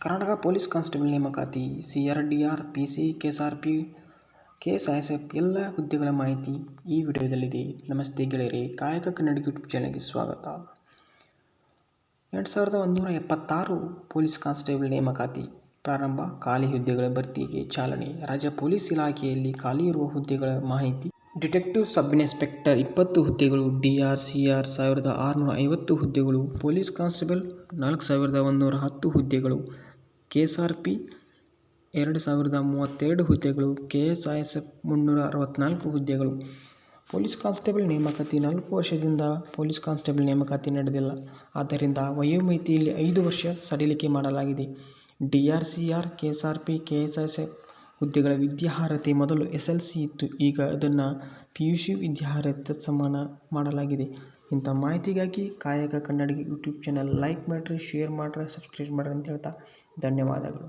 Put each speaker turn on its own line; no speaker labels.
Karnataka police constable ನೇಮಕಾತಿ, CRDR, PC, KSRP, KSISF ಎಲ್ಲ ಹುದ್ದೆಗಳ ಮಾಹಿತಿ ಈ ವಿಡಿಯೋದಲ್ಲಿದೆ. ನಮಸ್ತೆ ಗೆಳೆಯರೇ, ಕಾಯಕ ಕನ್ನಡಿಗ ಯೂಟ್ಯೂಬ್ ಚಾನಲ್ಗೆ ಸ್ವಾಗತ. 2176 ಪೊಲೀಸ್ ಕಾನ್ಸ್ಟೇಬಲ್ ನೇಮಕಾತಿ ಪ್ರಾರಂಭ, ಖಾಲಿ ಹುದ್ದೆಗಳ ಭರ್ತಿಗೆ ಚಾಲನೆ. ರಾಜ್ಯ ಪೊಲೀಸ್ ಇಲಾಖೆಯಲ್ಲಿ ಖಾಲಿ ಇರುವ ಹುದ್ದೆಗಳ ಮಾಹಿತಿ. ಡಿಟೆಕ್ಟಿವ್ ಸಬ್ ಇನ್ಸ್ಪೆಕ್ಟರ್ 20 ಹುದ್ದೆಗಳು, DR, CR 1650 ಹುದ್ದೆಗಳು, ಪೊಲೀಸ್ ಕಾನ್ಸ್ಟೇಬಲ್ 4110 ಹುದ್ದೆಗಳು, KSRP 2032 ಹುದ್ದೆಗಳು, KSISF 364 ಹುದ್ದೆಗಳು. ಪೊಲೀಸ್ ಕಾನ್ಸ್ಟೇಬಲ್ ನೇಮಕಾತಿ 4 ವರ್ಷದಿಂದ ಪೊಲೀಸ್ ಕಾನ್ಸ್ಟೇಬಲ್ ನೇಮಕಾತಿ ನಡೆದಿಲ್ಲ. ಆದ್ದರಿಂದ ವಯೋಮಿತಿಯಲ್ಲಿ 5 ವರ್ಷ ಸಡಿಲಿಕೆ ಮಾಡಲಾಗಿದೆ. DR, CR, KSRP, KSISF ಹುದ್ದೆಗಳ ವಿದ್ಯಾರ್ಹತೆ ಮೊದಲು SLC ಇತ್ತು. ಈಗ ಅದನ್ನು PUC ವಿದ್ಯಾರ್ಹತೆ ಸಮಾನ ಮಾಡಲಾಗಿದೆ. ಇಂಥ ಮಾಹಿತಿಗಾಗಿ ಕಾಯಕ ಕನ್ನಡಿಗ ಯೂಟ್ಯೂಬ್ ಚಾನಲ್ ಲೈಕ್ ಮಾಡಿರಿ, ಶೇರ್ ಮಾಡಿರಿ, ಸಬ್ಸ್ಕ್ರೈಬ್ ಮಾಡಿರಿ ಅಂತ ಹೇಳ್ತಾ ಧನ್ಯವಾದಗಳು.